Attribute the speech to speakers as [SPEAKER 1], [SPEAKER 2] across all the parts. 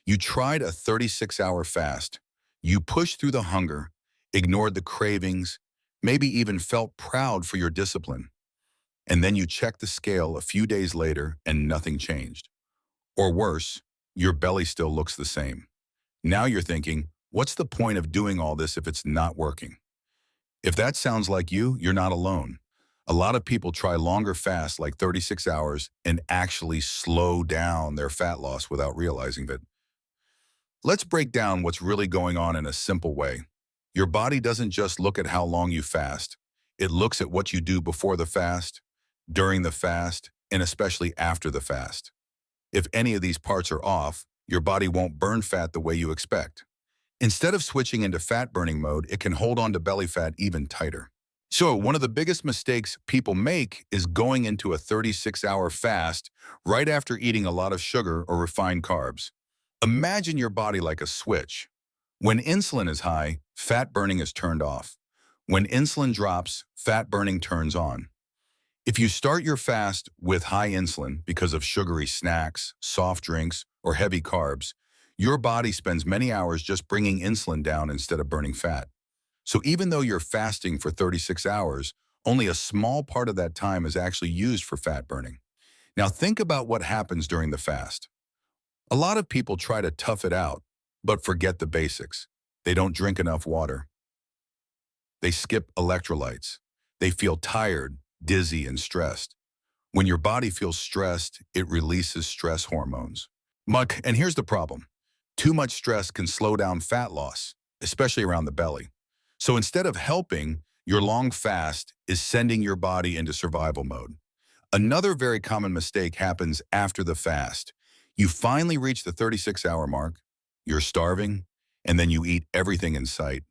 [SPEAKER 1] You tried a 36-hour fast. You pushed through the hunger, ignored the cravings, maybe even felt proud for your discipline. And then you checked the scale a few days later and nothing changed. Or worse, your belly still looks the same. Now you're thinking, what's the point of doing all this if it's not working? If that sounds like you, you're not alone. A lot of people try longer fasts like 36 hours and actually slow down their fat loss without realizing it. Let's break down what's really going on in a simple way. Your body doesn't just look at how long you fast. It looks at what you do before the fast, during the fast, and especially after the fast. If any of these parts are off, your body won't burn fat the way you expect. Instead of switching into fat burning mode, it can hold on to belly fat even tighter. So one of the biggest mistakes people make is going into a 36-hour fast right after eating a lot of sugar or refined carbs. Imagine your body like a switch. When insulin is high, fat burning is turned off. When insulin drops, fat burning turns on. If you start your fast with high insulin because of sugary snacks, soft drinks, or heavy carbs, your body spends many hours just bringing insulin down instead of burning fat. So even though you're fasting for 36 hours, only a small part of that time is actually used for fat burning. Now think about what happens during the fast. A lot of people try to tough it out, but forget the basics. They don't drink enough water. They skip electrolytes. They feel tired, dizzy, and stressed. When your body feels stressed, it releases stress hormones. And here's the problem. Too much stress can slow down fat loss, especially around the belly. So instead of helping, your long fast is sending your body into survival mode. Another very common mistake happens after the fast. You finally reach the 36-hour mark, you're starving, and then you eat everything in sight.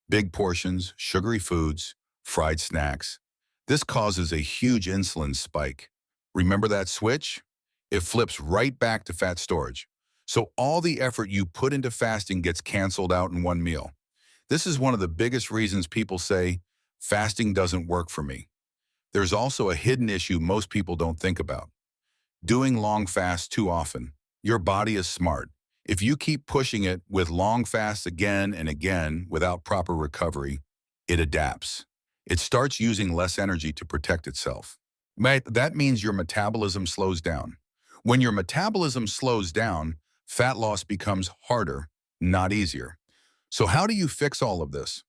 [SPEAKER 1] Big portions, sugary foods, fried snacks. This causes a huge insulin spike. Remember that switch? It flips right back to fat storage. So all the effort you put into fasting gets canceled out in one meal. This is one of the biggest reasons people say, fasting doesn't work for me. There's also a hidden issue most people don't think about. Doing long fasts too often. Your body is smart. If you keep pushing it with long fasts again and again without proper recovery, it adapts. It starts using less energy to protect itself. That means your metabolism slows down. When your metabolism slows down, fat loss becomes harder, not easier. So how do you fix all of this?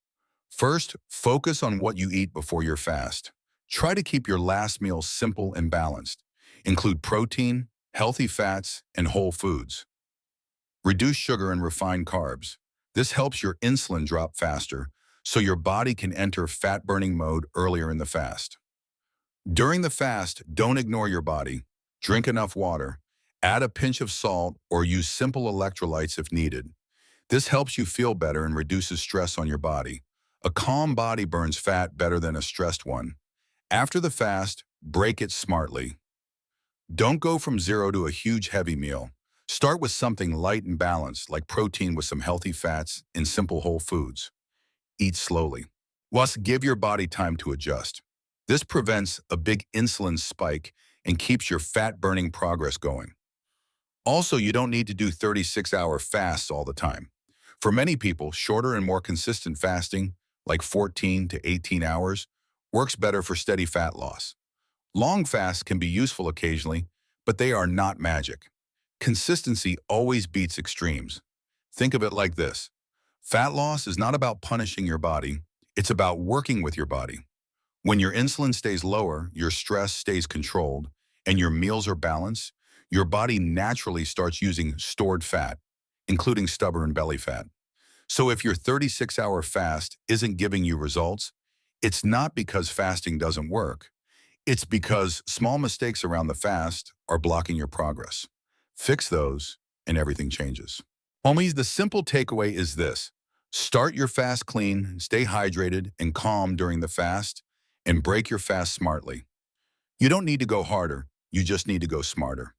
[SPEAKER 1] First, focus on what you eat before your fast. Try to keep your last meal simple and balanced. Include protein, healthy fats, and whole foods. Reduce sugar and refined carbs. This helps your insulin drop faster, so your body can enter fat-burning mode earlier in the fast. During the fast, don't ignore your body. Drink enough water. Add a pinch of salt or use simple electrolytes if needed. This helps you feel better and reduces stress on your body. A calm body burns fat better than a stressed one. After the fast, break it smartly. Don't go from zero to a huge heavy meal. Start with something light and balanced, like protein with some healthy fats and simple whole foods. Eat slowly. Plus, give your body time to adjust. This prevents a big insulin spike and keeps your fat-burning progress going. Also, you don't need to do 36-hour fasts all the time. For many people, shorter and more consistent fasting, like 14 to 18 hours, works better for steady fat loss. Long fasts can be useful occasionally, but they are not magic. Consistency always beats extremes. Think of it like this. Fat loss is not about punishing your body, it's about working with your body. When your insulin stays lower, your stress stays controlled, and your meals are balanced, your body naturally starts using stored fat, including stubborn belly fat. So if your 36-hour fast isn't giving you results, it's not because fasting doesn't work. It's because small mistakes around the fast are blocking your progress. Fix those, and everything changes. Homies, the simple takeaway is this. Start your fast clean, stay hydrated and calm during the fast, and break your fast smartly. You don't need to go harder, you just need to go smarter.